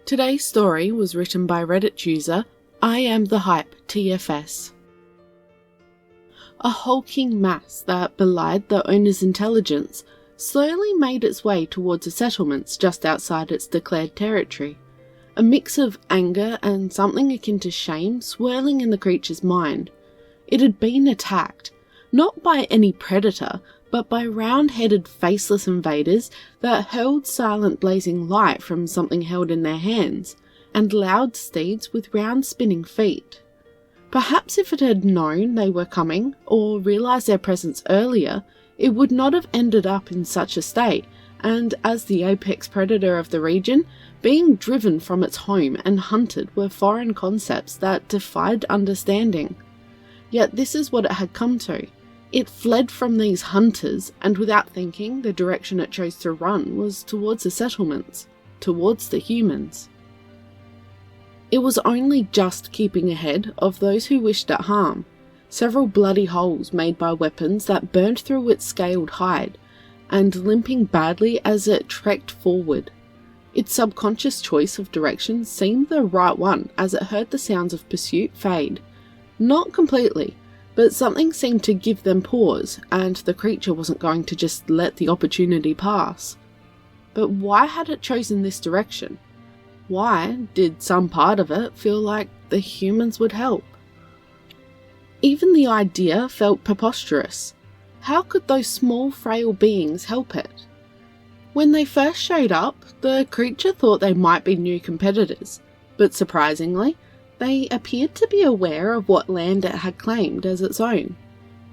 Today's story was written by Reddit user I Am The Hype TFS. A hulking mass that belied the owner's intelligence slowly made its way towards the settlements just outside its declared territory. A mix of anger and something akin to shame swirling in the creature's mind. It had been attacked, not by any predator, but by round-headed faceless invaders that hurled silent blazing light from something held in their hands, and loud steeds with round spinning feet. Perhaps if it had known they were coming, or realised their presence earlier, it would not have ended up in such a state, and as the apex predator of the region, being driven from its home and hunted were foreign concepts that defied understanding. Yet this is what it had come to. It fled from these hunters, and without thinking, the direction it chose to run was towards the settlements, towards the humans. It was only just keeping ahead of those who wished it harm, several bloody holes made by weapons that burned through its scaled hide, and limping badly as it trekked forward. Its subconscious choice of direction seemed the right one as it heard the sounds of pursuit fade. Not completely, but something seemed to give them pause, and the creature wasn't going to just let the opportunity pass. But why had it chosen this direction? Why did some part of it feel like the humans would help? Even the idea felt preposterous. How could those small, frail beings help it? When they first showed up, the creature thought they might be new competitors, but surprisingly, they appeared to be aware of what land it had claimed as its own.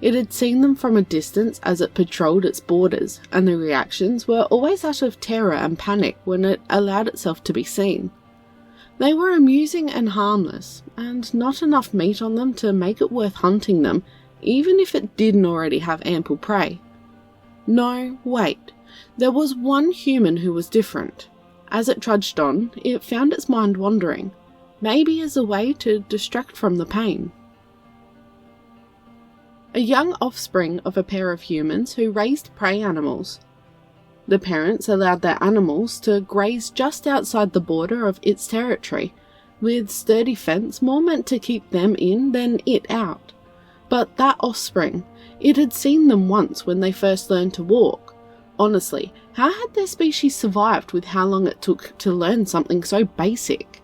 It had seen them from a distance as it patrolled its borders, and the reactions were always out of terror and panic when it allowed itself to be seen. They were amusing and harmless, and not enough meat on them to make it worth hunting them, even if it didn't already have ample prey. No, wait. There was one human who was different. As it trudged on, it found its mind wandering, maybe as a way to distract from the pain. A young offspring of a pair of humans who raised prey animals. The parents allowed their animals to graze just outside the border of its territory, with sturdy fence more meant to keep them in than it out. But that offspring, it had seen them once when they first learned to walk. Honestly, how had their species survived with how long it took to learn something so basic?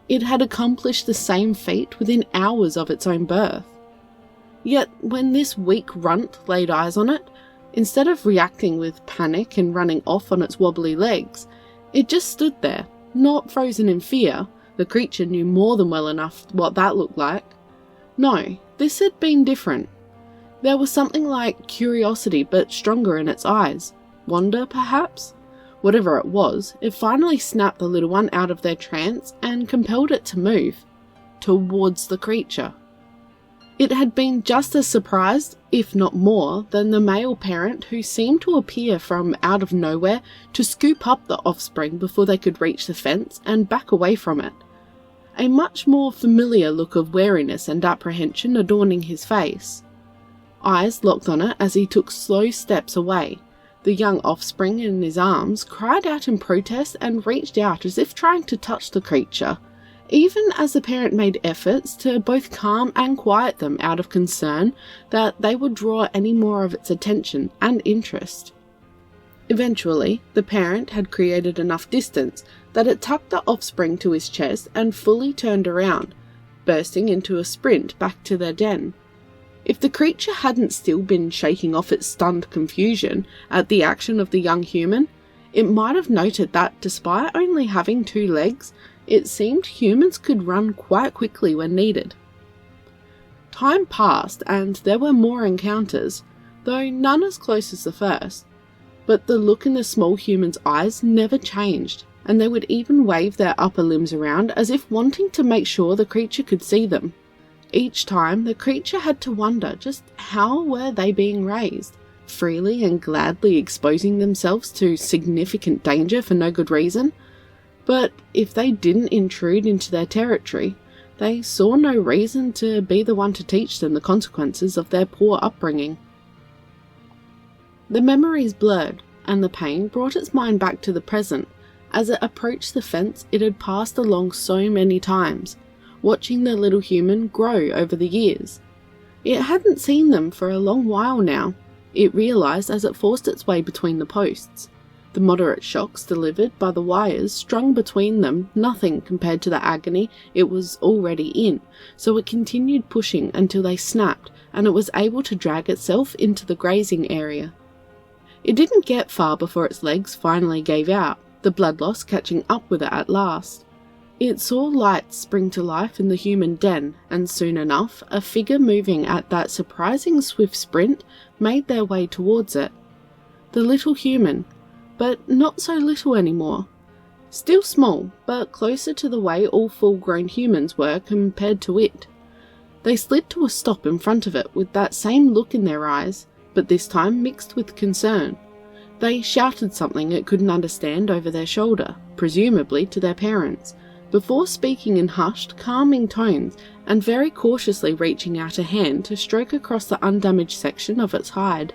It had accomplished the same feat within hours of its own birth. Yet when this weak runt laid eyes on it, instead of reacting with panic and running off on its wobbly legs, it just stood there, not frozen in fear. The creature knew more than well enough what that looked like. No, this had been different. There was something like curiosity but stronger in its eyes. Wonder, perhaps? Whatever it was, it finally snapped the little one out of their trance and compelled it to move towards the creature. It had been just as surprised, if not more, than the male parent who seemed to appear from out of nowhere to scoop up the offspring before they could reach the fence and back away from it. A much more familiar look of wariness and apprehension adorning his face. Eyes locked on it as he took slow steps away. The young offspring in his arms cried out in protest and reached out as if trying to touch the creature, even as the parent made efforts to both calm and quiet them out of concern that they would draw any more of its attention and interest. Eventually, the parent had created enough distance that it tucked the offspring to his chest and fully turned around, bursting into a sprint back to their den. If the creature hadn't still been shaking off its stunned confusion at the action of the young human, it might have noted that despite only having 2 legs, it seemed humans could run quite quickly when needed. Time passed and there were more encounters, though none as close as the first. But the look in the small human's eyes never changed, and they would even wave their upper limbs around as if wanting to make sure the creature could see them. Each time, the creature had to wonder just how were they being raised, freely and gladly exposing themselves to significant danger for no good reason. But if they didn't intrude into their territory, they saw no reason to be the one to teach them the consequences of their poor upbringing. The memories blurred, and the pain brought its mind back to the present as it approached the fence it had passed along so many times, watching the little human grow over the years. It hadn't seen them for a long while now, it realised as it forced its way between the posts. The moderate shocks delivered by the wires strung between them nothing compared to the agony it was already in, so it continued pushing until they snapped and it was able to drag itself into the grazing area. It didn't get far before its legs finally gave out, the blood loss catching up with it at last. It saw lights spring to life in the human den, and soon enough, a figure moving at that surprising swift sprint made their way towards it. The little human, but not so little anymore. Still small, but closer to the way all full-grown humans were compared to it. They slid to a stop in front of it with that same look in their eyes, but this time mixed with concern. They shouted something it couldn't understand over their shoulder, presumably to their parents, before speaking in hushed, calming tones and very cautiously reaching out a hand to stroke across the undamaged section of its hide.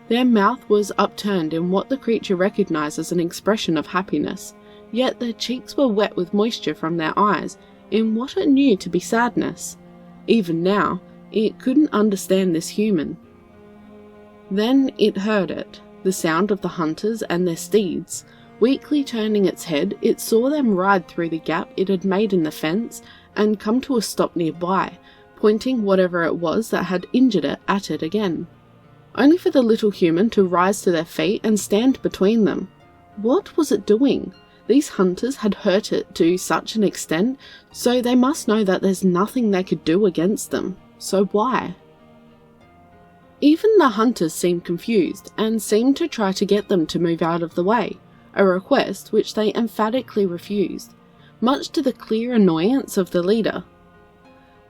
Their mouth was upturned in what the creature recognised as an expression of happiness, yet their cheeks were wet with moisture from their eyes in what it knew to be sadness. Even now, it couldn't understand this human. Then it heard it, the sound of the hunters and their steeds. Weakly turning its head, it saw them ride through the gap it had made in the fence and come to a stop nearby, pointing whatever it was that had injured it at it again. Only for the little human to rise to their feet and stand between them. What was it doing? These hunters had hurt it to such an extent, so they must know that there's nothing they could do against them. So why? Even the hunters seemed confused, and seemed to try to get them to move out of the way, a request which they emphatically refused, much to the clear annoyance of the leader.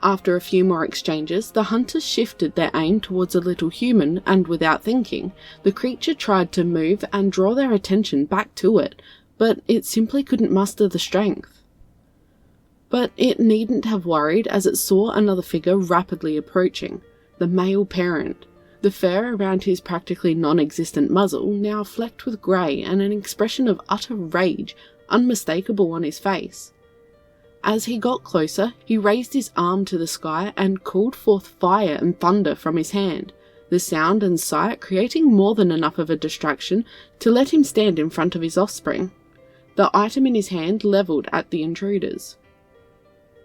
After a few more exchanges, the hunters shifted their aim towards a little human, and without thinking, the creature tried to move and draw their attention back to it, but it simply couldn't muster the strength. But it needn't have worried as it saw another figure rapidly approaching, the male parent, the fur around his practically non-existent muzzle now flecked with grey and an expression of utter rage unmistakable on his face. As he got closer, he raised his arm to the sky and called forth fire and thunder from his hand, the sound and sight creating more than enough of a distraction to let him stand in front of his offspring, the item in his hand levelled at the intruders.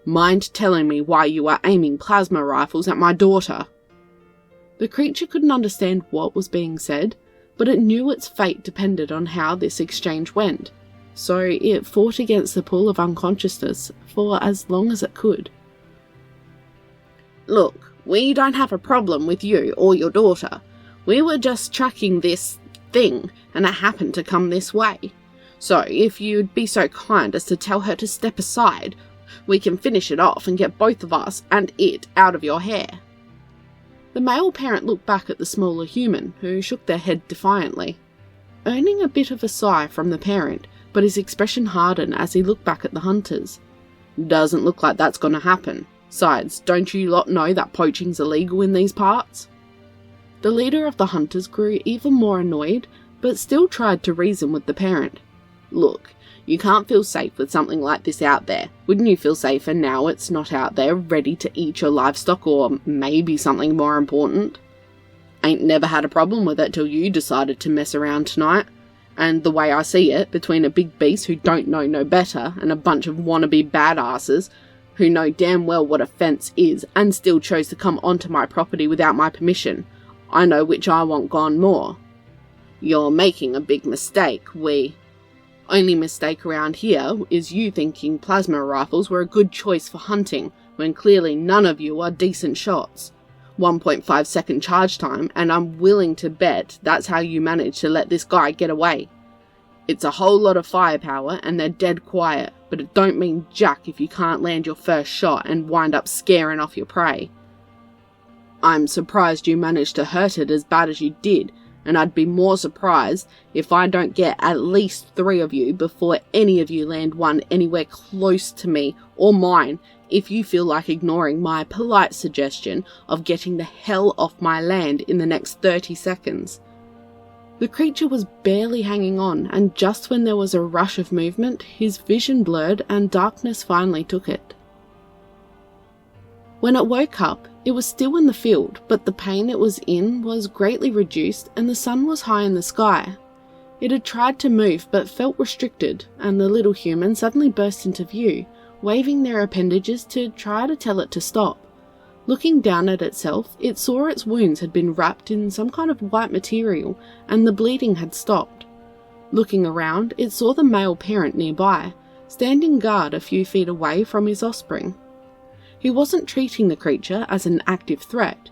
"Mind telling me why you are aiming plasma rifles at my daughter?" The creature couldn't understand what was being said, but it knew its fate depended on how this exchange went, so it fought against the pull of unconsciousness for as long as it could. "Look, we don't have a problem with you or your daughter. We were just tracking this thing, and it happened to come this way. So if you'd be so kind as to tell her to step aside, we can finish it off and get both of us and it out of your hair." The male parent looked back at the smaller human, who shook their head defiantly, earning a bit of a sigh from the parent, but his expression hardened as he looked back at the hunters. "Doesn't look like that's gonna happen. Besides, don't you lot know that poaching's illegal in these parts?" The leader of the hunters grew even more annoyed, but still tried to reason with the parent. "Look, you can't feel safe with something like this out there. Wouldn't you feel safer now it's not out there ready to eat your livestock or maybe something more important? Ain't never had a problem with it till you decided to mess around tonight. And the way I see it, between a big beast who don't know no better and a bunch of wannabe badasses who know damn well what a fence is and still chose to come onto my property without my permission, I know which I want gone more. You're making a big mistake, Only mistake around here is you thinking plasma rifles were a good choice for hunting, when clearly none of you are decent shots. 1.5 second charge time, and I'm willing to bet that's how you managed to let this guy get away. It's a whole lot of firepower, and they're dead quiet, but it don't mean jack if you can't land your first shot and wind up scaring off your prey. I'm surprised you managed to hurt it as bad as you did, and I'd be more surprised if I don't get at least 3 of you before any of you land one anywhere close to me or mine if you feel like ignoring my polite suggestion of getting the hell off my land in the next 30 seconds. The creature was barely hanging on, and just when there was a rush of movement, his vision blurred and darkness finally took it. When it woke up, it was still in the field, but the pain it was in was greatly reduced and the sun was high in the sky. It had tried to move but felt restricted, and the little human suddenly burst into view, waving their appendages to try to tell it to stop. Looking down at itself, it saw its wounds had been wrapped in some kind of white material and the bleeding had stopped. Looking around, it saw the male parent nearby, standing guard a few feet away from his offspring. He wasn't treating the creature as an active threat,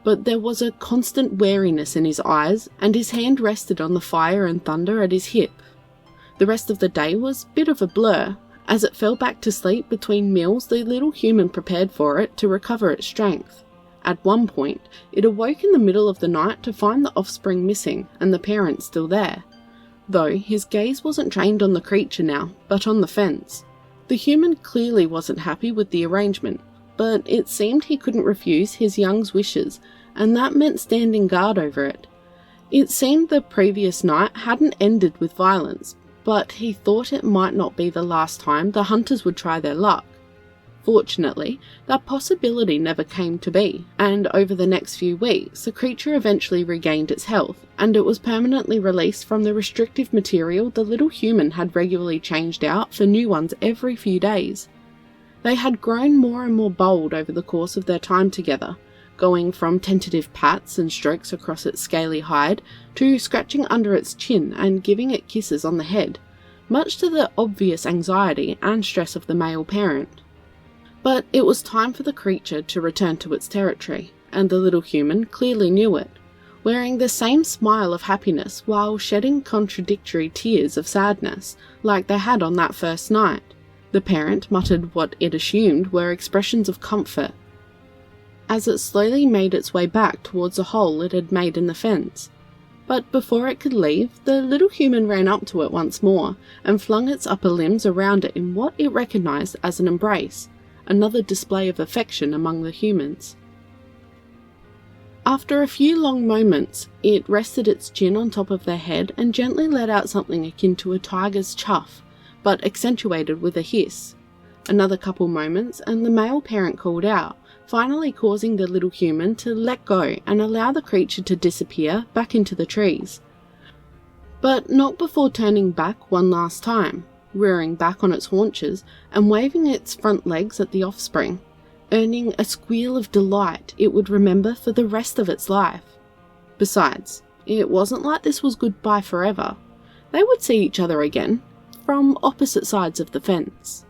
but there was a constant wariness in his eyes and his hand rested on the fire and thunder at his hip. The rest of the day was a bit of a blur. As it fell back to sleep between meals, the little human prepared for it to recover its strength. At one point, it awoke in the middle of the night to find the offspring missing and the parent still there. Though his gaze wasn't trained on the creature now, but on the fence. The human clearly wasn't happy with the arrangement, but it seemed he couldn't refuse his young's wishes, and that meant standing guard over it. It seemed the previous night hadn't ended with violence, but he thought it might not be the last time the hunters would try their luck. Fortunately, that possibility never came to be, and over the next few weeks, the creature eventually regained its health, and it was permanently released from the restrictive material the little human had regularly changed out for new ones every few days. They had grown more and more bold over the course of their time together, going from tentative pats and strokes across its scaly hide to scratching under its chin and giving it kisses on the head, much to the obvious anxiety and stress of the male parent. But it was time for the creature to return to its territory, and the little human clearly knew it, wearing the same smile of happiness while shedding contradictory tears of sadness, like they had on that first night. The parent muttered what it assumed were expressions of comfort, as it slowly made its way back towards a hole it had made in the fence. But before it could leave, the little human ran up to it once more and flung its upper limbs around it in what it recognised as an embrace, another display of affection among the humans. After a few long moments, it rested its chin on top of their head and gently let out something akin to a tiger's chuff, but accentuated with a hiss. Another couple moments and the male parent called out, finally causing the little human to let go and allow the creature to disappear back into the trees. But not before turning back one last time, rearing back on its haunches and waving its front legs at the offspring, earning a squeal of delight it would remember for the rest of its life. Besides, it wasn't like this was goodbye forever. They would see each other again, from opposite sides of the fence.